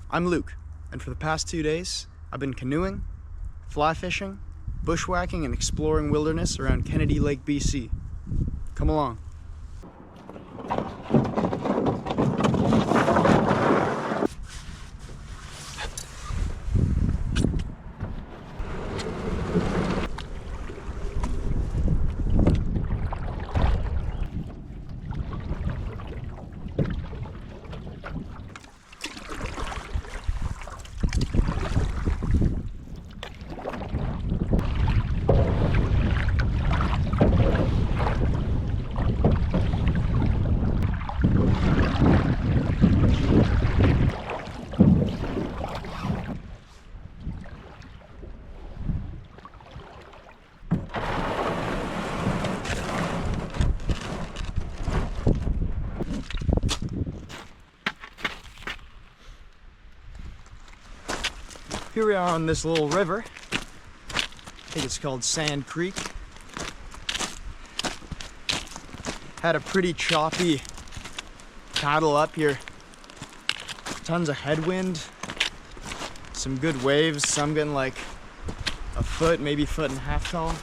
I'm Luke, and for the past 2 days, I've been canoeing, fly fishing, bushwhacking, and exploring wilderness around Kennedy Lake, BC. Come along. Here we are on this little river. I think it's called Sand Creek. Had a pretty choppy paddle up here. Tons of headwind, some good waves, some getting like a foot, maybe a foot and a half tall.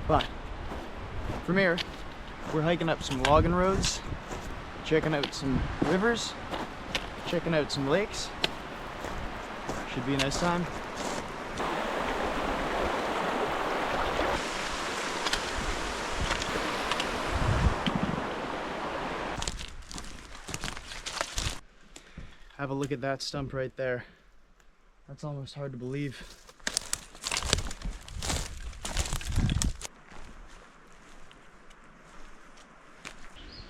But from here, we're hiking up some logging roads, checking out some rivers, checking out some lakes. Should be a nice time. Have a look at that stump right there. That's almost hard to believe.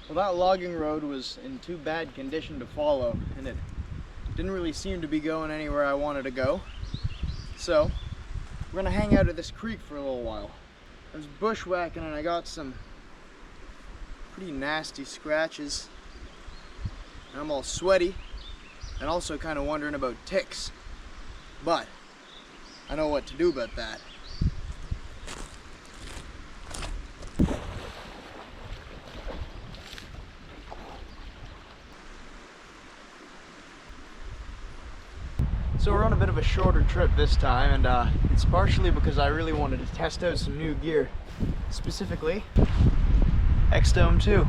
Well, that logging road was in too bad condition to follow, and it didn't really seem to be going anywhere I wanted to go. So we're gonna hang out at this creek for a little while. I was bushwhacking and I got some pretty nasty scratches. And I'm all sweaty and also kind of wondering about ticks. But I know what to do about that. So we're on a bit of a shorter trip this time, and it's partially because I really wanted to test out some new gear, specifically XDome 2.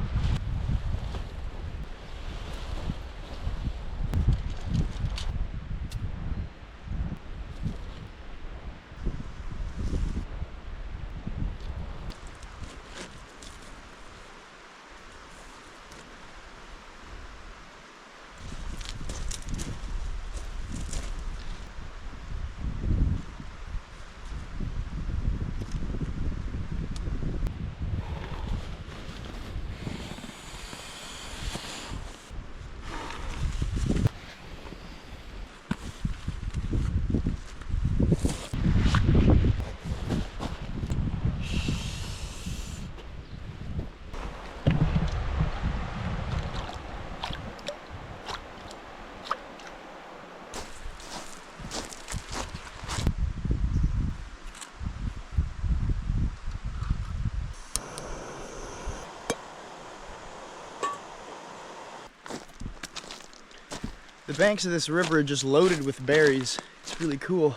The banks of this river are just loaded with berries. It's really cool.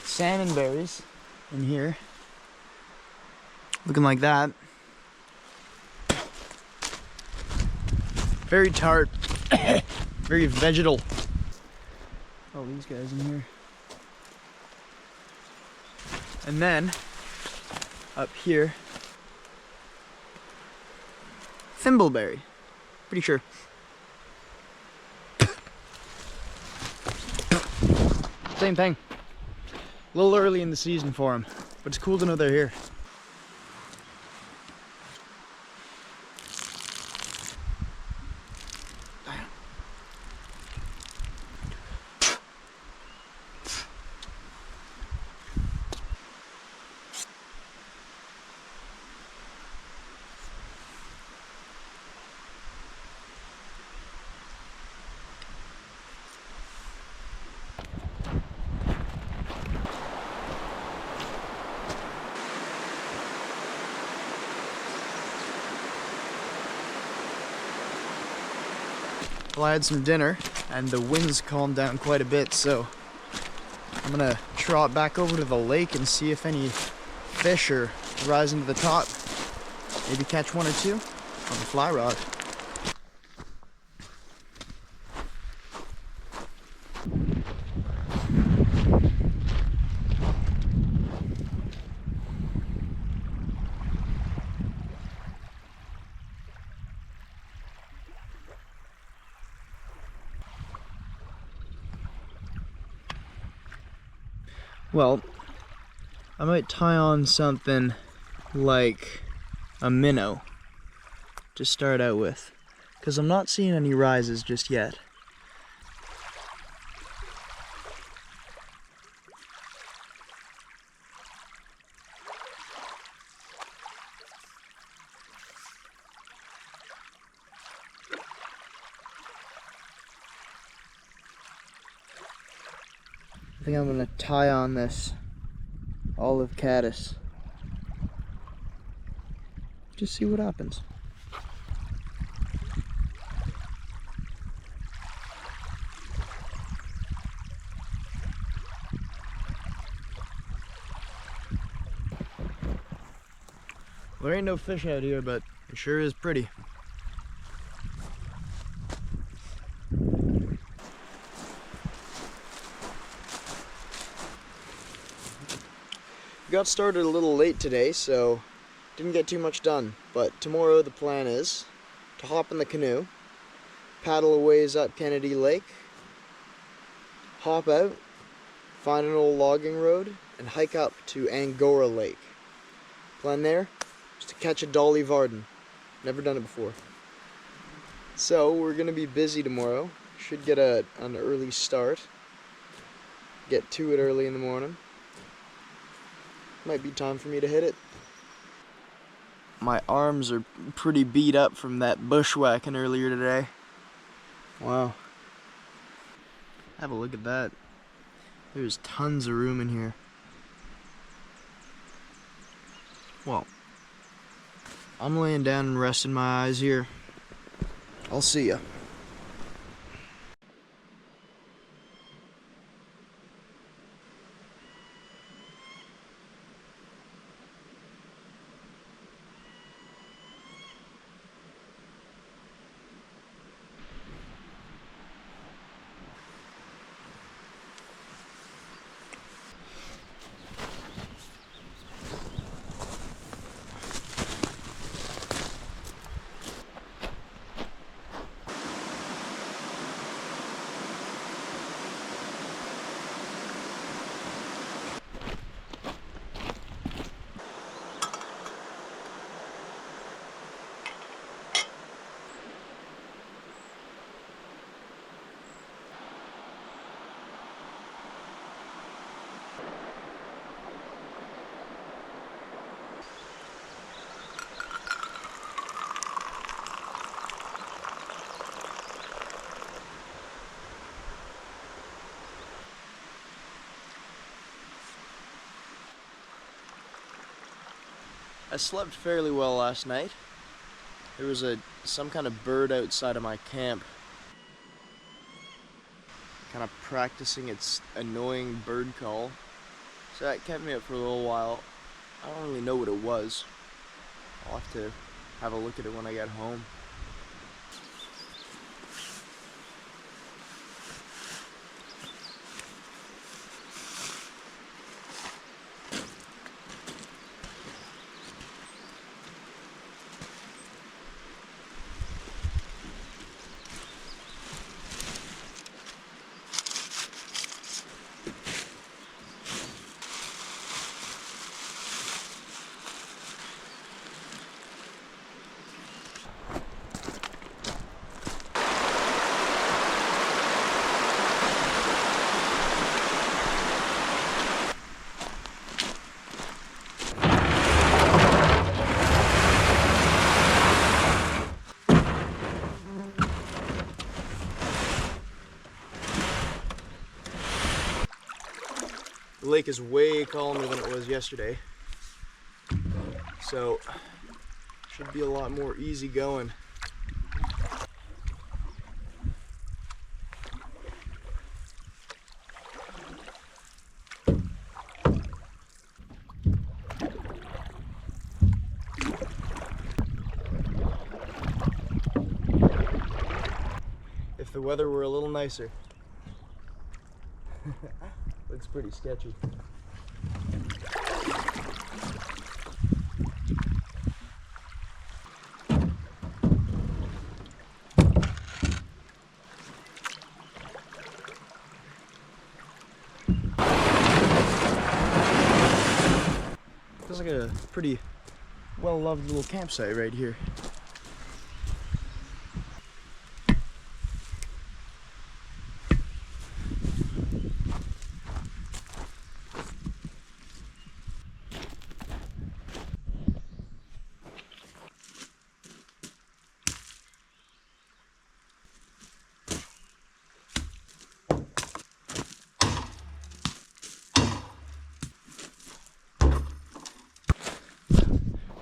Salmon berries in here. Looking like that. Very tart. Very vegetal. Oh, these guys in here. And then, up here, thimbleberry. Pretty sure. Same thing. A little early in the season for them, but it's cool to know they're here. Well, I had some dinner and the wind's calmed down quite a bit, so I'm gonna trot back over to the lake and see if any fish are rising to the top. Maybe catch one or two on the fly rod. Well, I might tie on something like a minnow to start out with, because I'm not seeing any rises just yet. I think I'm gonna tie on this olive caddis. Just see what happens. There ain't no fish out here, but it sure is pretty. Got started a little late today, so didn't get too much done. But tomorrow the plan is to hop in the canoe, paddle a ways up Kennedy Lake, hop out, find an old logging road, and hike up to Angora Lake. Plan there is to catch a Dolly Varden. Never done it before. So we're gonna be busy tomorrow. Should get an early start. Get to it early in the morning. Might be time for me to hit it. My arms are pretty beat up from that bushwhacking earlier today. Wow. Have a look at that. There's tons of room in here. Well, I'm laying down and resting my eyes here. I'll see ya. I slept fairly well last night. There was some kind of bird outside of my camp, kind of practicing its annoying bird call. So that kept me up for a little while. I don't really know what it was. I'll have to have a look at it when I get home. The lake is way calmer than it was yesterday, so should be a lot more easy going. if the weather were a little nicer. Looks pretty sketchy. Feels like a pretty well-loved little campsite right here.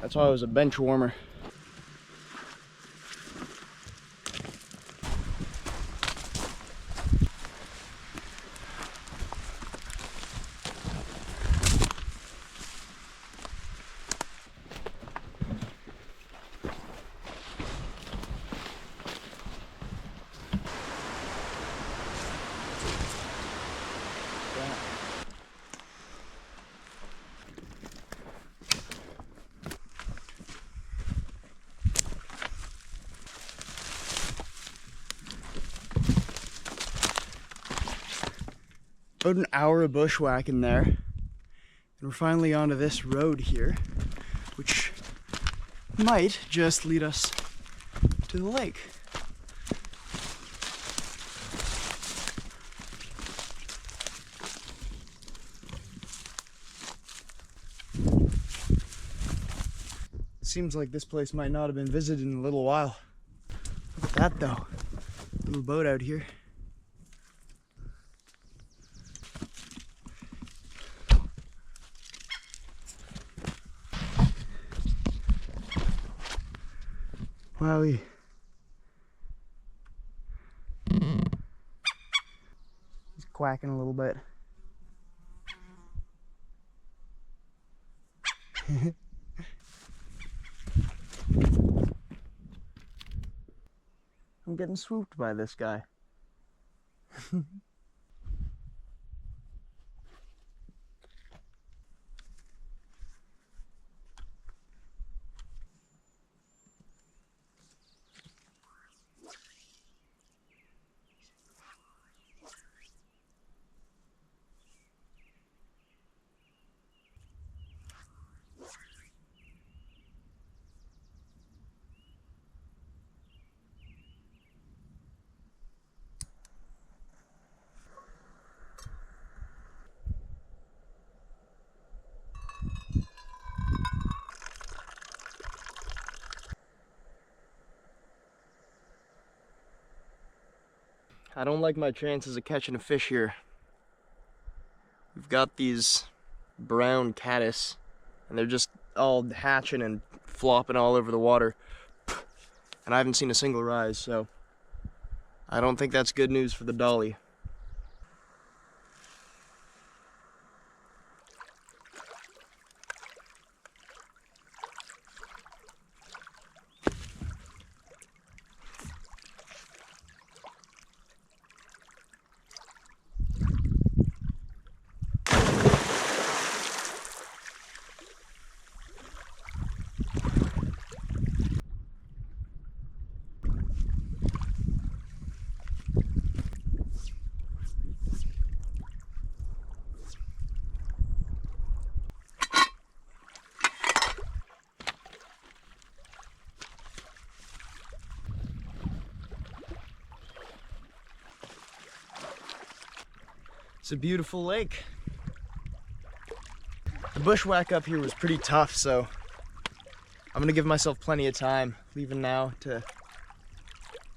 That's why I was a bench warmer. About an hour of bushwhacking there, and we're finally onto this road here, which might just lead us to the lake. It seems like this place might not have been visited in a little while. Look at that though, little boat out here. Wowie. He's quacking a little bit. I'm getting swooped by this guy. I don't like my chances of catching a fish here. We've got these brown caddis, and they're just all hatching and flopping all over the water. And I haven't seen a single rise, so I don't think that's good news for the dolly. It's a beautiful lake. The bushwhack up here was pretty tough, so I'm gonna give myself plenty of time, leaving now, to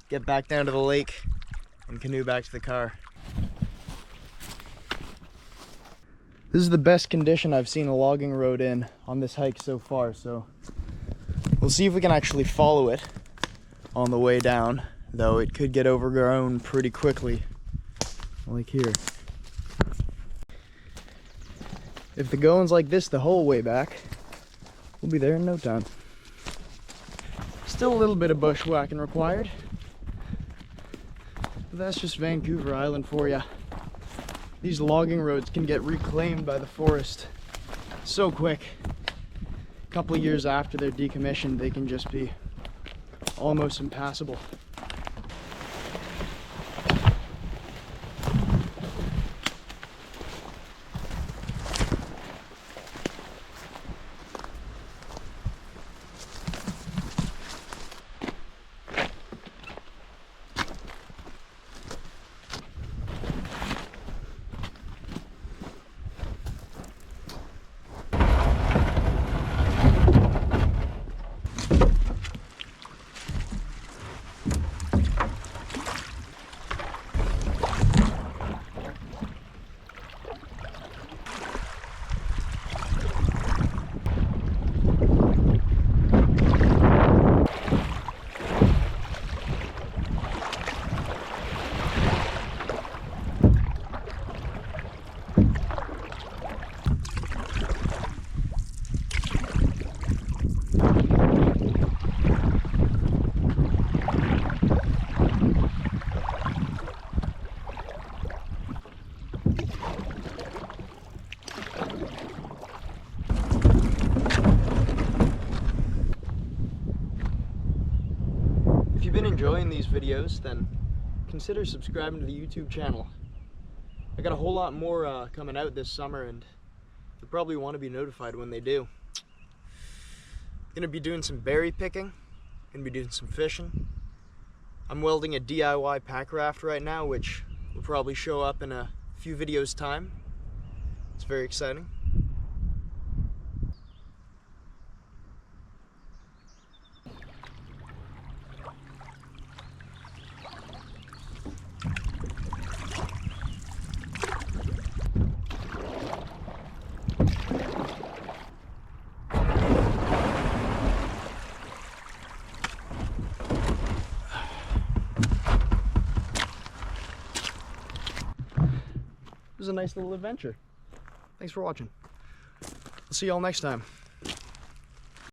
get back down to the lake and canoe back to the car. This is the best condition I've seen a logging road in on this hike so far, so we'll see if we can actually follow it on the way down, though it could get overgrown pretty quickly, like here. If the going's like this the whole way back, we'll be there in no time. Still a little bit of bushwhacking required. That's just Vancouver Island for you. These logging roads can get reclaimed by the forest so quick. A couple of years after they're decommissioned, they can just be almost impassable. If you've been enjoying these videos, then consider subscribing to the YouTube channel. I got a whole lot more coming out this summer, and you'll probably want to be notified when they do. Gonna be doing some berry picking, gonna be doing some fishing. I'm welding a DIY pack raft right now, which will probably show up in a few videos time. It's very exciting. It was a nice little adventure. Thanks for watching. I'll see y'all next time.